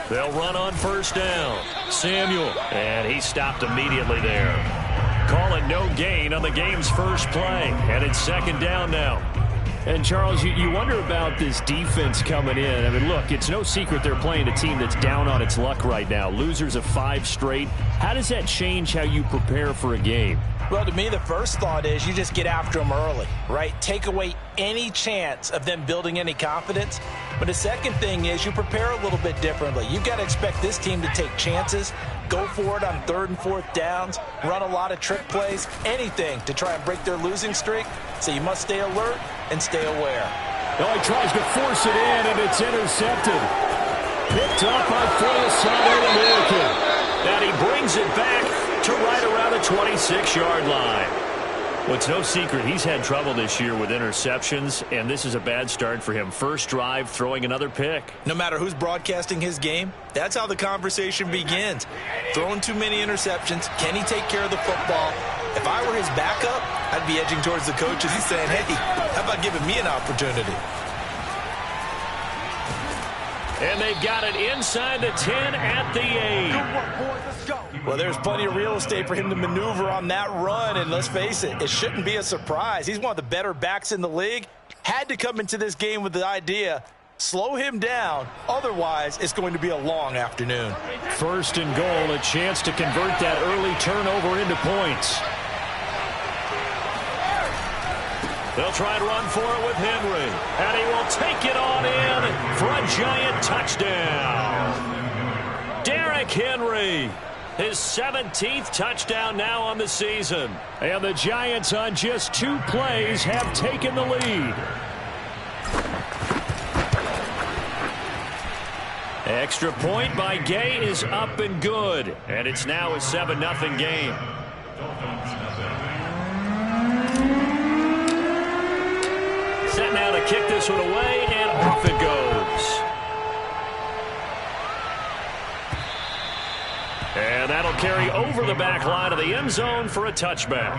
They'll run on first down. Samuel, and he stopped immediately there. Call it no gain on the game's first play, and it's second down now. And, Charles, you wonder about this defense coming in. I mean, look, it's no secret they're playing a team that's down on its luck right now. Losers of 5 straight. How does that change how you prepare for a game? Well, to me, the first thought is you just get after them early, right? Take away any chance of them building any confidence. But the second thing is you prepare a little bit differently. You've got to expect this team to take chances, go for it on 3rd and 4th downs, run a lot of trick plays, anything to try and break their losing streak. So you must stay alert and stay aware. Oh, he tries to force it in, and it's intercepted. Picked up by Foyesade American. And he brings it back to right around the 26-yard line. Well, it's no secret he's had trouble this year with interceptions, and this is a bad start for him. First drive, throwing another pick. No matter who's broadcasting his game, that's how the conversation begins. Throwing too many interceptions, can he take care of the football? If I were his backup, I'd be edging towards the coaches. He's saying, hey, how about giving me an opportunity? And they've got it inside the 10 at the 8. Well, there's plenty of real estate for him to maneuver on that run, and let's face it, it shouldn't be a surprise. He's one of the better backs in the league. Had to come into this game with the idea, slow him down, otherwise it's going to be a long afternoon. First and goal, a chance to convert that early turnover into points. They'll try and run for it with Henry. And he will take it on in for a giant touchdown. Derrick Henry, his 17th touchdown now on the season. And the Giants on just 2 plays have taken the lead. Extra point by Gay is up and good. And it's now a 7-0 game. Set now to kick this one away, and off it goes. And that'll carry over the back line of the end zone for a touchback.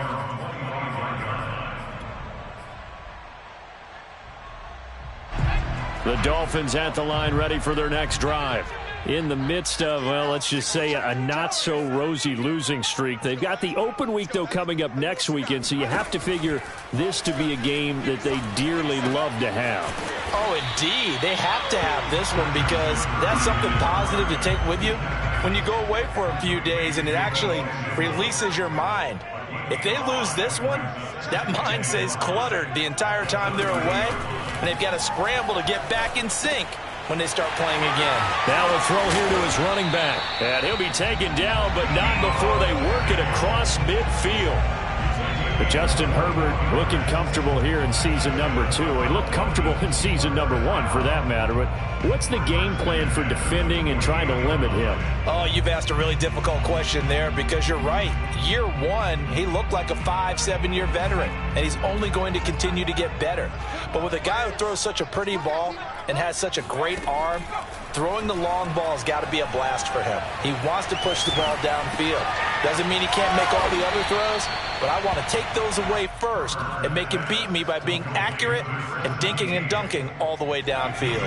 The Dolphins at the line ready for their next drive. In the midst of, well, let's just say a not-so-rosy losing streak. They've got the open week, though, coming up next weekend, so you have to figure this to be a game that they dearly love to have. Oh, indeed. They have to have this one because that's something positive to take with you when you go away for a few days, and it actually releases your mind. If they lose this one, that mind stays cluttered the entire time they're away, and they've got to scramble to get back in sync when they start playing again. Now a throw here to his running back. And he'll be taken down, but not before they work it across midfield. But Justin Herbert looking comfortable here in season number 2. He looked comfortable in season number 1 for that matter. But what's the game plan for defending and trying to limit him? Oh, you've asked a really difficult question there because you're right. Year 1, he looked like a 5-7-year veteran, and he's only going to continue to get better. But with a guy who throws such a pretty ball and has such a great arm, throwing the long ball has got to be a blast for him. He wants to push the ball downfield. Doesn't mean he can't make all the other throws, but I want to take those away first and make him beat me by being accurate and dinking and dunking all the way downfield.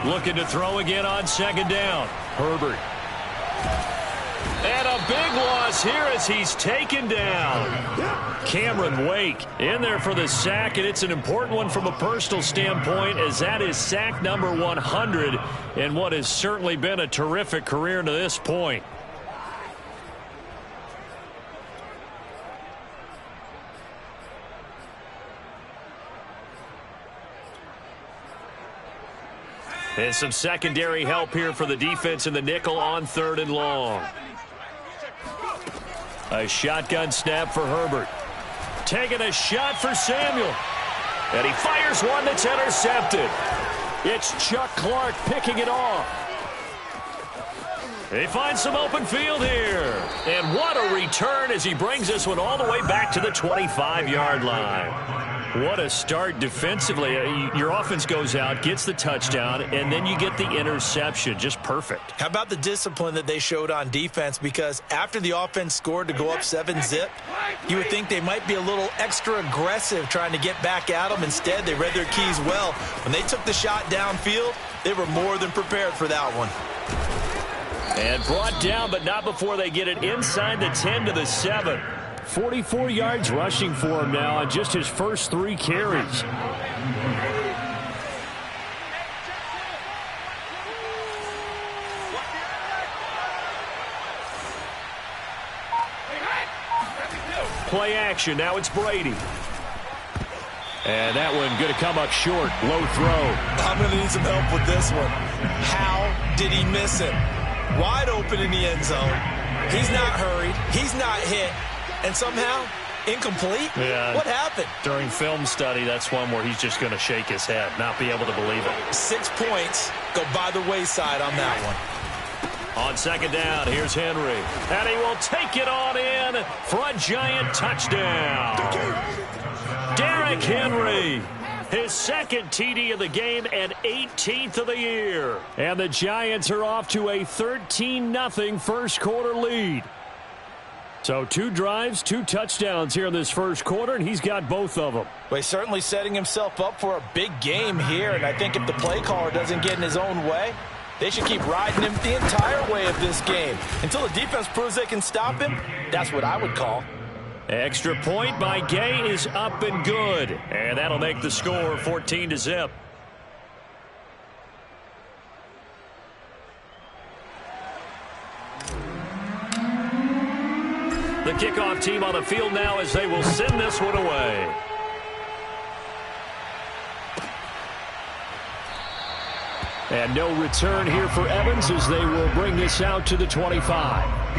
Looking to throw again on second down. Herbert. And a big loss here as he's taken down. Cameron Wake in there for the sack, and it's an important one from a personal standpoint as that is sack number 100 in what has certainly been a terrific career to this point. And some secondary help here for the defense in the nickel on 3rd and long. A shotgun snap for Herbert. Taking a shot for Samuel. And he fires one that's intercepted. It's Chuck Clark picking it off. He finds some open field here. And what a return as he brings this one all the way back to the 25-yard line. What a start defensively. Your offense goes out, gets the touchdown, and then you get the interception. Just perfect. How about the discipline that they showed on defense? Because after the offense scored to go up 7-zip, you would think they might be a little extra aggressive trying to get back at them. Instead, they read their keys well. When they took the shot downfield, they were more than prepared for that one. And brought down, but not before they get it inside the 10 to the 7. 44 yards rushing for him now on just his first 3 carries. Play action. Now it's Brady. And that one going to come up short. Low throw. I'm going to need some help with this one. How did he miss it? Wide open in the end zone. He's not hurried. He's not hit. And somehow, incomplete? Yeah. What happened? During film study, that's one where he's just going to shake his head, not be able to believe it. 6 points go by the wayside on that one. On second down, here's Henry. And he will take it on in for a giant touchdown. Derrick Henry, his second TD of the game and 18th of the year. And the Giants are off to a 13-0 first quarter lead. So 2 drives, 2 touchdowns here in this first quarter, and he's got both of them. Well, he's certainly setting himself up for a big game here, and I think if the play caller doesn't get in his own way, they should keep riding him the entire way of this game. Until the defense proves they can stop him, that's what I would call. Extra point by Gay is up and good. And that'll make the score 14-0. The kickoff team on the field now as they will send this one away. And no return here for Evans as they will bring this out to the 25.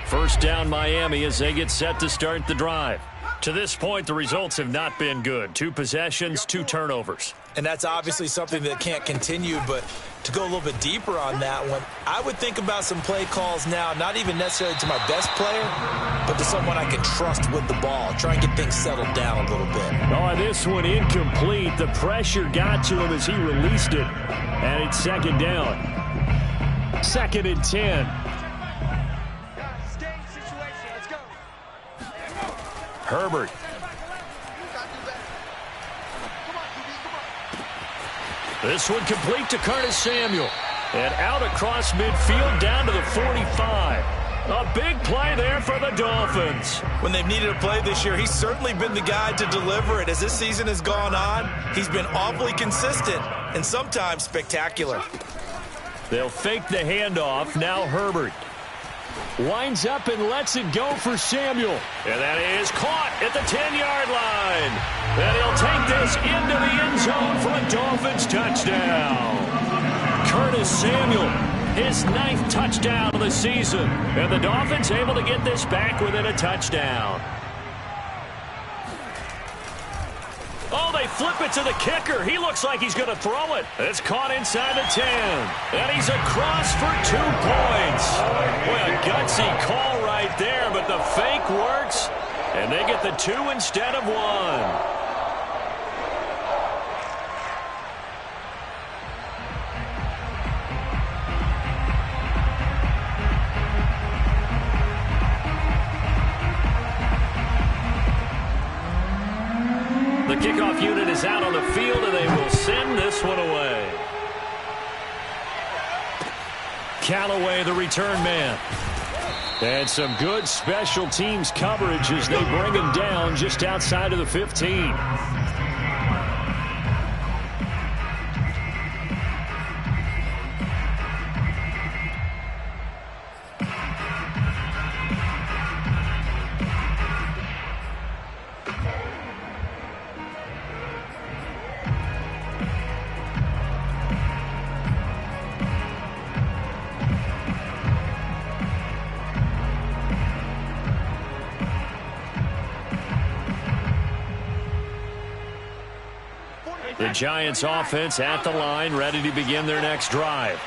First down Miami as they get set to start the drive. To this point, the results have not been good. 2 possessions, 2 turnovers. And that's obviously something that can't continue, but to go a little bit deeper on that one, I would think about some play calls now, not even necessarily to my best player, but to someone I can trust with the ball. Try and get things settled down a little bit. Oh, this one incomplete. The pressure got to him as he released it. And it's second down. 2nd and 10. Herbert. This one complete to Curtis Samuel. And out across midfield down to the 45. A big play there for the Dolphins. When they've needed a play this year, he's certainly been the guy to deliver it. As this season has gone on, he's been awfully consistent and sometimes spectacular. They'll fake the handoff. Now Herbert. Winds up and lets it go for Samuel. And that is caught at the 10-yard line. And he'll take this into the end zone for a Dolphins touchdown. Curtis Samuel, his 9th touchdown of the season. And the Dolphins able to get this back within a touchdown. Oh, they flip it to the kicker. He looks like he's going to throw it. It's caught inside the 10. And he's across for 2 points. Boy, a gutsy call right there, but the fake works. And they get the 2 instead of 1. The kickoff unit is out on the field, and they will send this one away. Callaway, the return man. And some good special teams coverage as they bring him down just outside of the 15. The Giants offense at the line, ready to begin their next drive.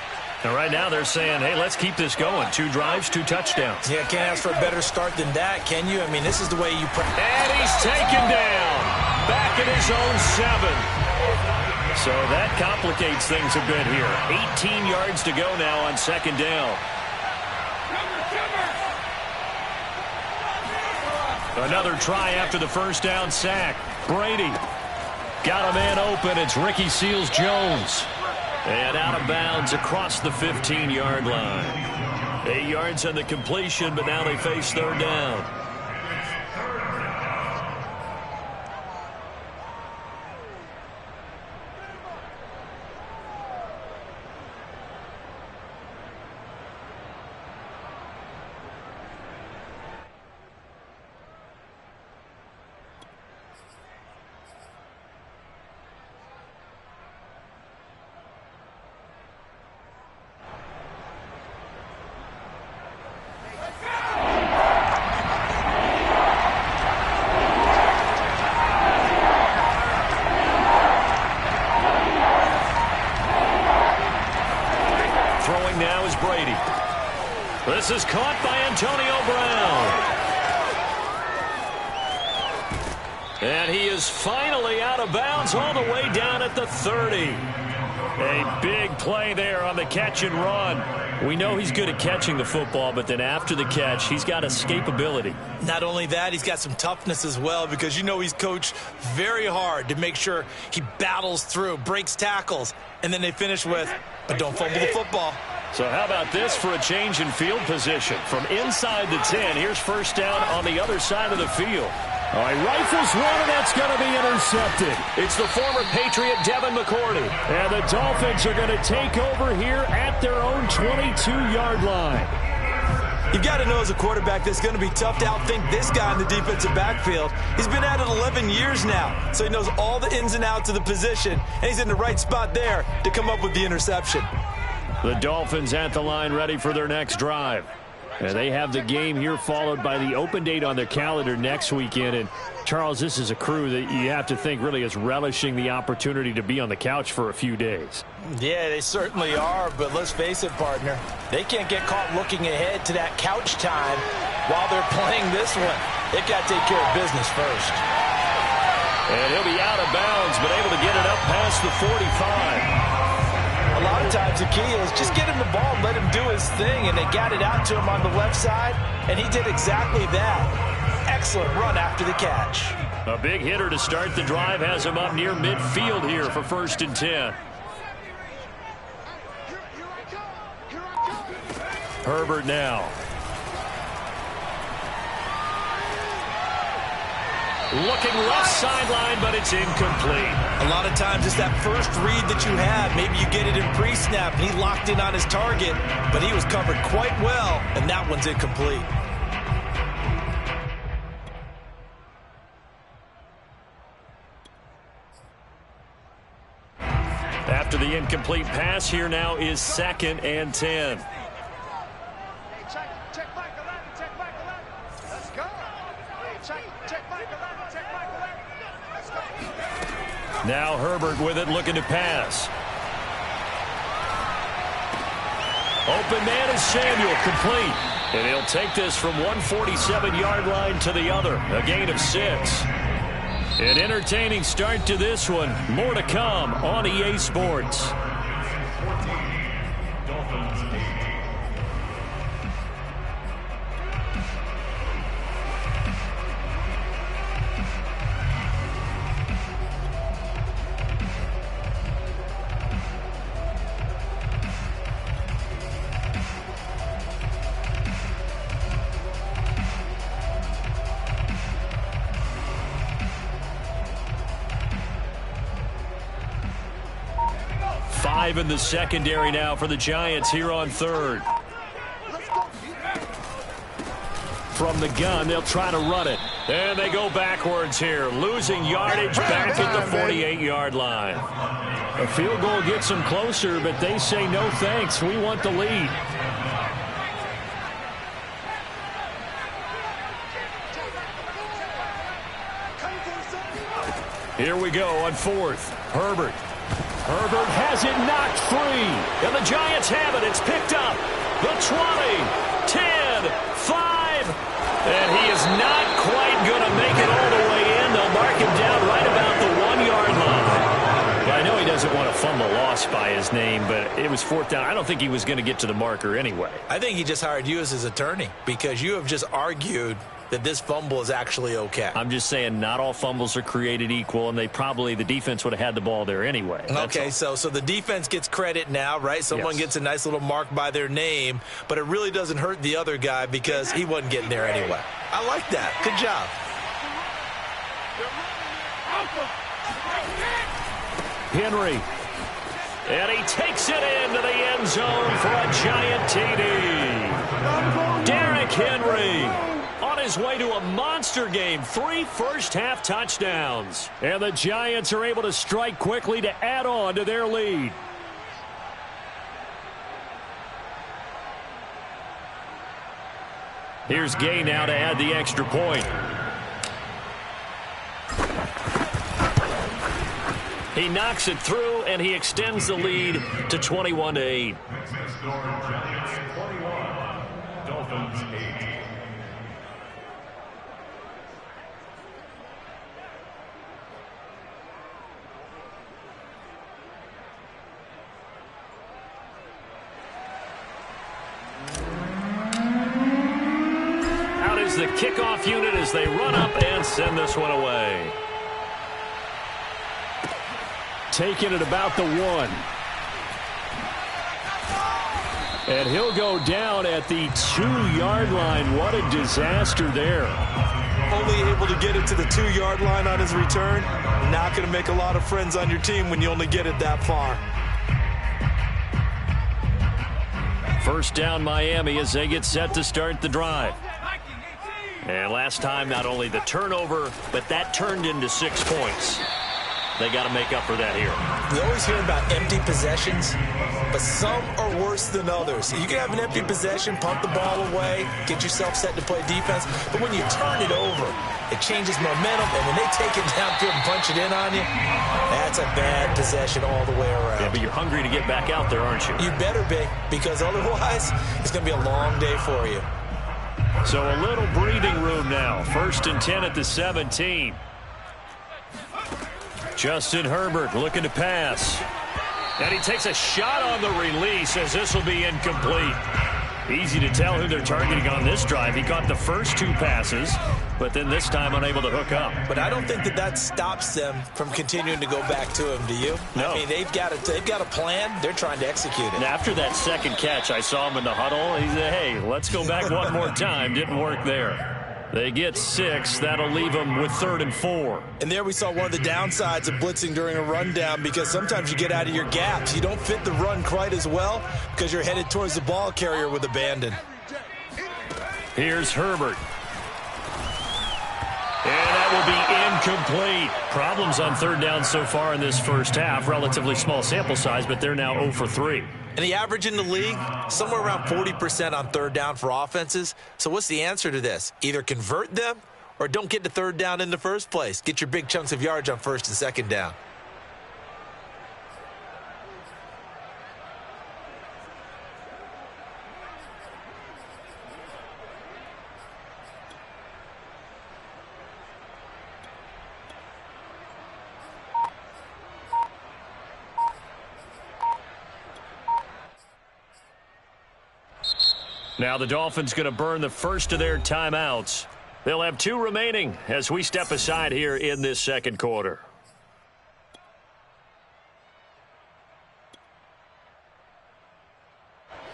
And right now they're saying, hey, let's keep this going. 2 drives, 2 touchdowns. Yeah, can't ask for a better start than that, can you? I mean, this is the way you... And he's taken down. Back at his own 7. So that complicates things a bit here. 18 yards to go now on 2nd down. Another try after the first down sack. Brady got a man open. It's Ricky Seals-Jones. And out of bounds across the 15-yard line. 8 yards on the completion, but now they face 3rd down. Now is Brady. This is caught by Antonio Brown. And he is finally out of bounds all the way down at the 30. A big play there on the catch and run. We know he's good at catching the football, but then after the catch, he's got escapability. Not only that, he's got some toughness as well, because you know he's coached very hard to make sure he battles through, breaks tackles, and then they finish with, but don't fumble the football. So how about this for a change in field position? From inside the 10, here's first down on the other side of the field. All right, rifles one, and that's going to be intercepted. It's the former Patriot Devin McCourty. And the Dolphins are going to take over here at their own 22-yard line. You've got to know as a quarterback that's going to be tough to outthink this guy in the defensive backfield. He's been at it 11 years now, so he knows all the ins and outs of the position, and he's in the right spot there to come up with the interception. The Dolphins at the line ready for their next drive. And they have the game here followed by the open date on their calendar next weekend. And, Charles, this is a crew that you have to think really is relishing the opportunity to be on the couch for a few days. Yeah, they certainly are, but let's face it, partner. They can't get caught looking ahead to that couch time while they're playing this one. They've got to take care of business first. And he'll be out of bounds, but able to get it up past the 45. A lot of times the key is just get him the ball and let him do his thing, and they got it out to him on the left side, and he did exactly that. Excellent run after the catch. A big hitter to start the drive has him up near midfield here for 1st and 10. Herbert now. Looking left sideline, but it's incomplete. A lot of times it's that first read that you have. Maybe you get it in pre-snap, and he locked in on his target, but he was covered quite well, and that one's incomplete. After the incomplete pass, here now is 2nd and 10. Now Herbert with it, looking to pass. Open man is Samuel, complete. And he'll take this from 147-yard line to the other, a gain of 6. An entertaining start to this one. More to come on EA Sports. In the secondary now for the Giants here on 3rd. From the gun, they'll try to run it. And they go backwards here, losing yardage back at the 48-yard line. A field goal gets them closer, but they say no thanks. We want the lead. Here we go on fourth. Herbert. Herbert has it knocked free. And the Giants have it. It's picked up. The 20, 10, 5. And he is not quite going to make it all the way in. They'll mark him down right about the 1-yard line. Well, I know he doesn't want to fumble loss by his name, but it was fourth down. I don't think he was going to get to the marker anyway. I think he just hired you as his attorney because you have just argued that this fumble is actually okay. I'm just saying not all fumbles are created equal, and the defense would have had the ball there anyway. Okay, so the defense gets credit now, right? Someone gets a nice little mark by their name, but it really doesn't hurt the other guy because he wasn't getting there anyway. I like that. Good job. Henry. And he takes it into the end zone for a giant TD. Derrick Henry on his way to a monster game. 3 first-half touchdowns. And the Giants are able to strike quickly to add on to their lead. Here's Gay now to add the extra point. He knocks it through, and he extends the lead to 21-8. Dolphins 8. Out is the kickoff unit as they run up and send this one away. Taking it about the 1. And he'll go down at the 2-yard line. What a disaster there. Only able to get it to the 2-yard line on his return. Not going to make a lot of friends on your team when you only get it that far. First down Miami as they get set to start the drive. And last time, not only the turnover, but that turned into 6 points. They got to make up for that here. We always hear about empty possessions, but some are worse than others. You can have an empty possession, pump the ball away, get yourself set to play defense, but when you turn it over, it changes momentum, and when they take it downfield and punch it in on you, that's a bad possession all the way around. Yeah, but you're hungry to get back out there, aren't you? You better be, because otherwise, it's going to be a long day for you. So a little breathing room now. 1st and 10 at the 17. Justin Herbert looking to pass. And he takes a shot on the release as this will be incomplete. Easy to tell who they're targeting on this drive. He caught the first 2 passes, but then this time unable to hook up. But I don't think that stops them from continuing to go back to him, do you? No. I mean, they've got a plan. They're trying to execute it. And after that second catch, I saw him in the huddle. He said, hey, let's go back one more time. Didn't work there. They get 6. That'll leave them with 3rd and 4. And there we saw one of the downsides of blitzing during a rundown, because sometimes you get out of your gaps. You don't fit the run quite as well because you're headed towards the ball carrier with abandon. Here's Herbert. And that will be incomplete. Problems on 3rd down so far in this first half. Relatively small sample size, but they're now 0 for 3. And the average in the league, somewhere around 40% on 3rd down for offenses. So what's the answer to this? Either convert them or don't get to 3rd down in the first place. Get your big chunks of yards on 1st and 2nd down. Now the Dolphins going to burn the first of their timeouts. They'll have 2 remaining as we step aside here in this second quarter.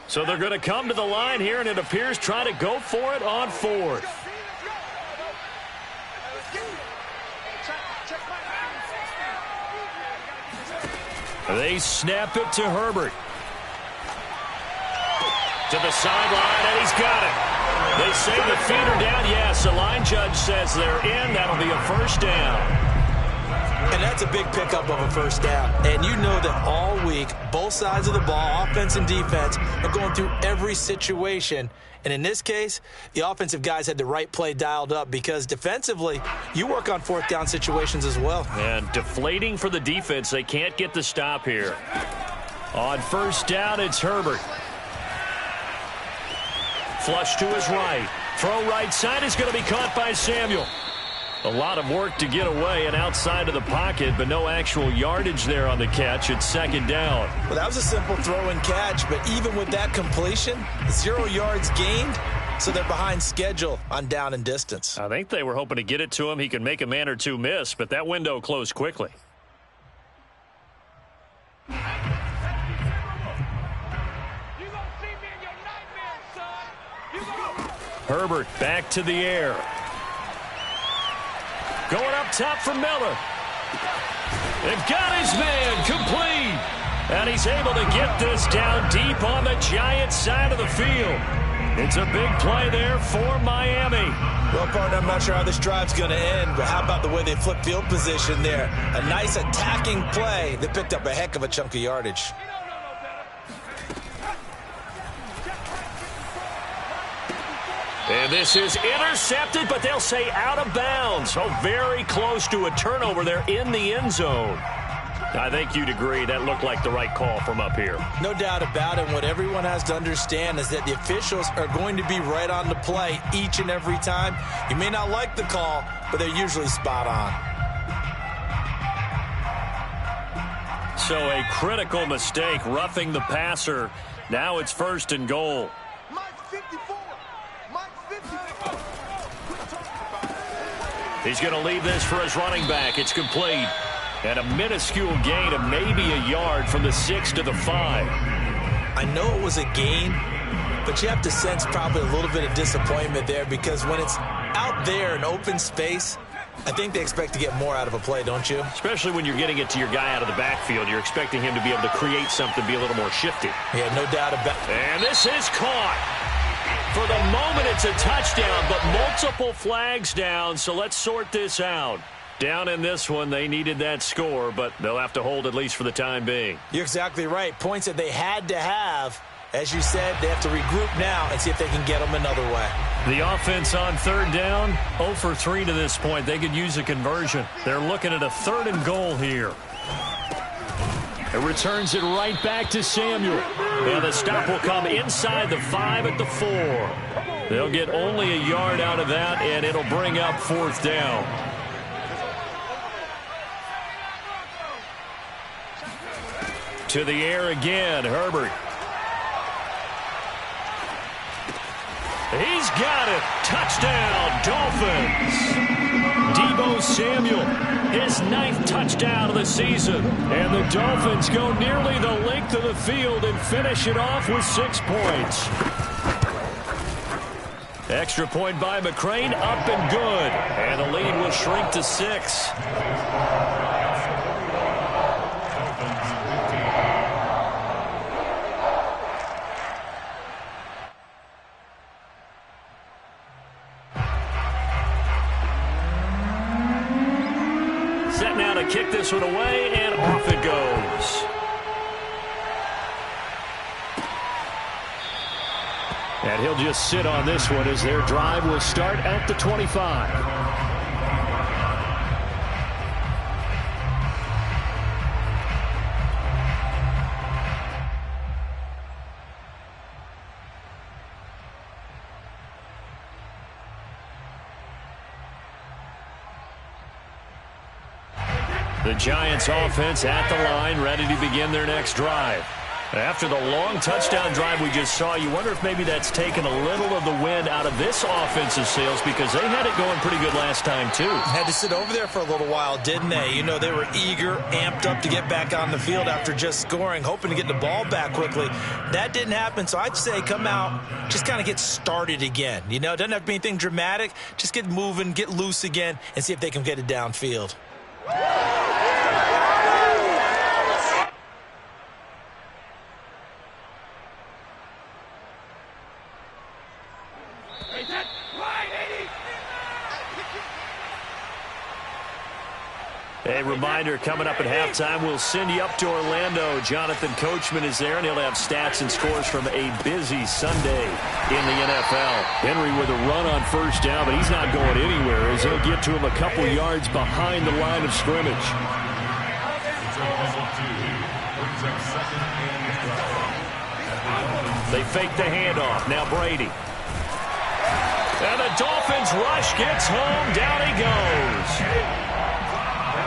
So they're going to come to the line here, and it appears try to go for it on 4th. They snap it to Herbert. To the sideline, and he's got it. They say the feet are down. Yes, the line judge says they're in. That'll be a first down. And that's a big pickup of a first down. And you know that all week, both sides of the ball, offense and defense, are going through every situation. And in this case, the offensive guys had the right play dialed up because defensively, you work on fourth down situations as well. And deflating for the defense. They can't get the stop here. On first down, it's Herbert. Flush to his right. Throw right side is going to be caught by Samuel. A lot of work to get away and outside of the pocket, but no actual yardage there on the catch. It's second down. Well, that was a simple throw and catch, but even with that completion, 0 yards gained, so they're behind schedule on down and distance. I think they were hoping to get it to him. He could make a man or two miss, but that window closed quickly. Herbert back to the air. Going up top for Miller. They've got his man complete. And he's able to get this down deep on the Giants side of the field. It's a big play there for Miami. Well, partner, I'm not sure how this drive's going to end, but how about the way they flip field position there? A nice attacking play that picked up a heck of a chunk of yardage. And this is intercepted, but they'll say out of bounds. So very close to a turnover there in the end zone. I think you'd agree that looked like the right call from up here. No doubt about it. What everyone has to understand is that the officials are going to be right on the play each and every time. You may not like the call, but they're usually spot on. So a critical mistake, roughing the passer. Now it's first and goal. He's going to leave this for his running back. It's complete. And a minuscule gain of maybe a yard from the 6 to the 5. I know it was a gain, but you have to sense probably a little bit of disappointment there because when it's out there in open space, I think they expect to get more out of a play, don't you? Especially when you're getting it to your guy out of the backfield. You're expecting him to be able to create something, be a little more shifty. Yeah, no doubt about it. And this is caught. For the moment, it's a touchdown, but multiple flags down, so let's sort this out. Down in this one, they needed that score, but they'll have to hold at least for the time being. You're exactly right. Points that they had to have. As you said, they have to regroup now and see if they can get them another way. The offense on third down, 0 for 3 to this point. They could use a conversion. They're looking at a 3rd and goal here. It returns it right back to Samuel. And the stop will come inside the 5 at the 4. They'll get only a yard out of that, and it'll bring up 4th down. To the air again, Herbert. He's got it. Touchdown, Dolphins. Deebo Samuel, his 9th touchdown of the season. And the Dolphins go nearly the length of the field and finish it off with 6 points. Extra point by McCrane, up and good. And the lead will shrink to 6. Kick this one away, and off it goes. And he'll just sit on this one as their drive will start at the 25. The Giants offense at the line, ready to begin their next drive. After the long touchdown drive we just saw, you wonder if maybe that's taken a little of the wind out of this offensive sails because they had it going pretty good last time too. Had to sit over there for a little while, didn't they? You know, they were eager, amped up to get back on the field after just scoring, hoping to get the ball back quickly. That didn't happen, so I'd say come out, just kind of get started again. You know, it doesn't have to be anything dramatic. Just get moving, get loose again, and see if they can get it downfield. A reminder, coming up at halftime, we'll send you up to Orlando. Jonathan Coachman is there, and he'll have stats and scores from a busy Sunday in the NFL. Henry with a run on first down, but he's not going anywhere as he'll get to him a couple yards behind the line of scrimmage. They fake the handoff. Now Brady. And the Dolphins rush gets home. Down he goes.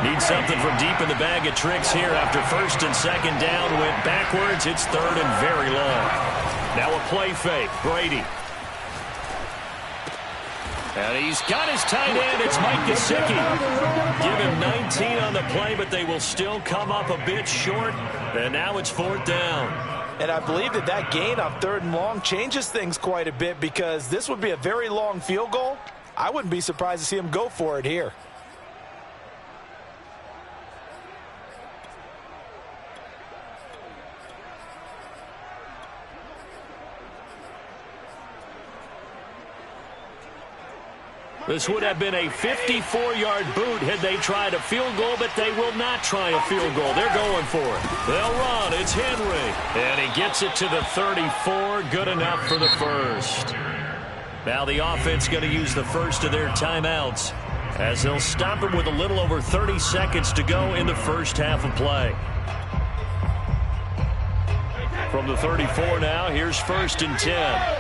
Needs something from deep in the bag of tricks here after first and second down. Went backwards. It's third and very long. Now a play fake. Brady. And he's got his tight end. It's Mike Gesicki. Give him 19 on the play, but they will still come up a bit short. And now it's fourth down. And I believe that gain on third and long changes things quite a bit, because this would be a very long field goal. I wouldn't be surprised to see him go for it here. This would have been a 54-yard boot had they tried a field goal, but they will not try a field goal. They're going for it. They'll run. It's Henry. And he gets it to the 34. Good enough for the first. Now the offense going to use the first of their timeouts as they'll stop him with a little over 30 seconds to go in the first half of play. From the 34 now, here's first and 10.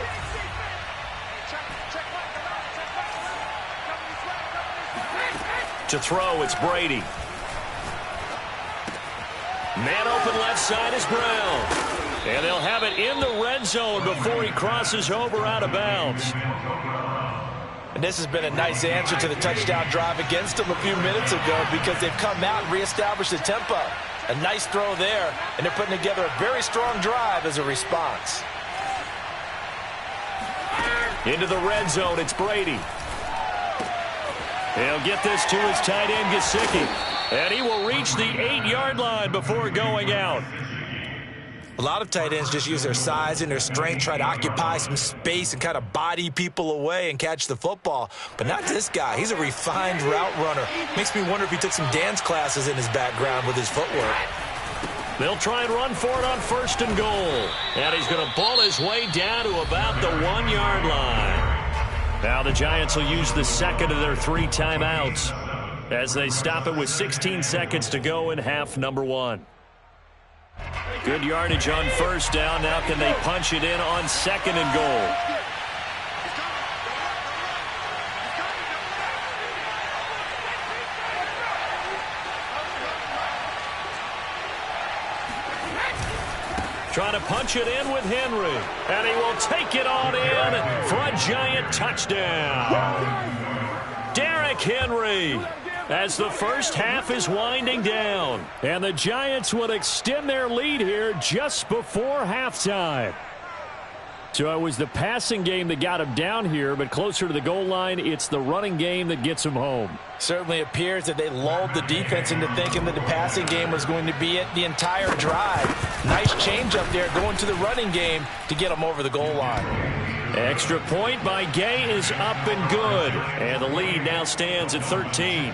To throw, it's Brady. Man open left side is Brown. And they'll have it in the red zone before he crosses over out of bounds. And this has been a nice answer to the touchdown drive against them a few minutes ago, because they've come out and reestablished the tempo. A nice throw there, and they're putting together a very strong drive as a response. Into the red zone, it's Brady. He'll get this to his tight end, Gesicki. And he will reach the 8-yard line before going out. A lot of tight ends just use their size and their strength, try to occupy some space and kind of body people away and catch the football. But not this guy. He's a refined route runner. Makes me wonder if he took some dance classes in his background with his footwork. They'll try and run for it on first and goal. And he's going to ball his way down to about the 1-yard line. Now the Giants will use the second of their 3 timeouts as they stop it with 16 seconds to go in half number 1. Good yardage on first down. Now can they punch it in on second and goal? Trying to punch it in with Henry. And he will take it on in for a Giant touchdown. Derrick Henry, as the first half is winding down. And the Giants will extend their lead here just before halftime. So it was the passing game that got him down here, but closer to the goal line, it's the running game that gets him home. Certainly appears that they lulled the defense into thinking that the passing game was going to be it the entire drive. Nice change up there going to the running game to get them over the goal line. Extra point by Gay is up and good. And the lead now stands at 13.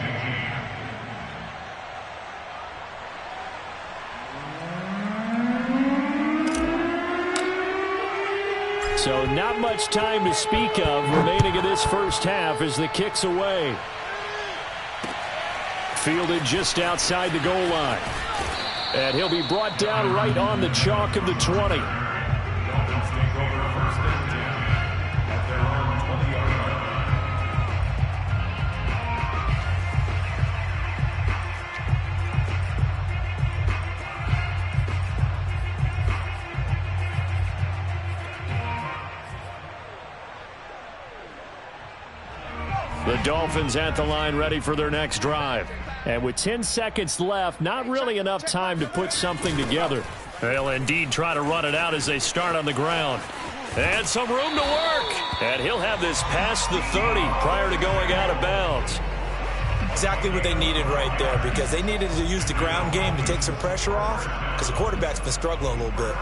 So not much time to speak of remaining in this first half as the kick's away. Fielded just outside the goal line. And he'll be brought down right on the chalk of the 20. The Dolphins at the line ready for their next drive. And with 10 seconds left, not really enough time to put something together. They'll indeed try to run it out as they start on the ground. And some room to work. And he'll have this past the 30 prior to going out of bounds. Exactly what they needed right there, because they needed to use the ground game to take some pressure off, because the quarterback's been struggling a little bit.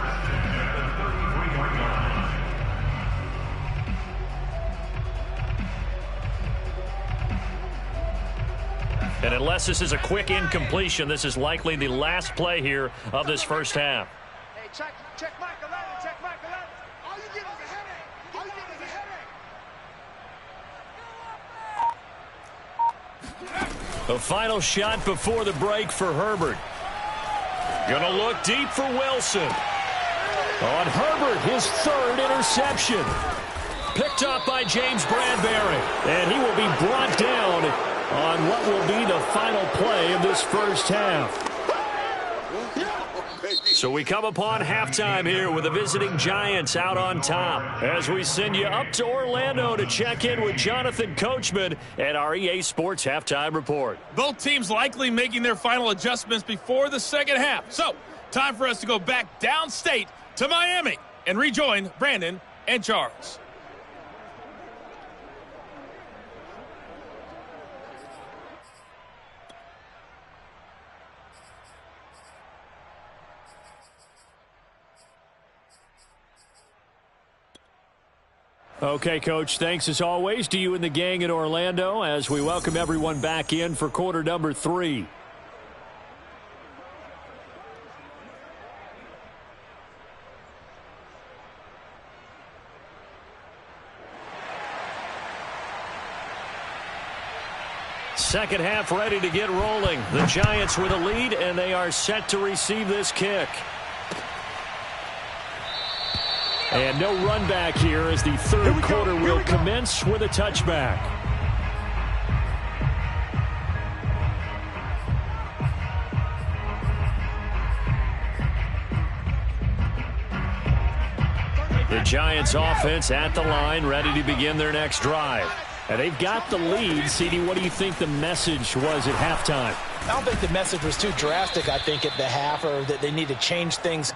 And unless this is a quick incompletion, this is likely the last play here of this first half. Hey, check Mike 11, check Mike 11. All you get is a headache. All you get is a headache. The final shot before the break for Herbert. Gonna look deep for Wilson. On Herbert, his third interception. Picked up by James Bradbury. And he will be brought down on what will be the final play of this first half. So we come upon halftime here with the visiting Giants out on top as we send you up to Orlando to check in with Jonathan Coachman at our EA Sports Halftime Report. Both teams likely making their final adjustments before the second half. So, time for us to go back downstate to Miami and rejoin Brandon and Charles. Okay, Coach, thanks as always to you and the gang in Orlando as we welcome everyone back in for quarter number 3. Second half ready to get rolling. The Giants with a lead, and they are set to receive this kick. And no run back here as the third quarter will commence with a touchback. The Giants offense at the line, ready to begin their next drive. And they've got the lead. CD, what do you think the message was at halftime? I don't think the message was too drastic, I think, at the half, or that they need to change things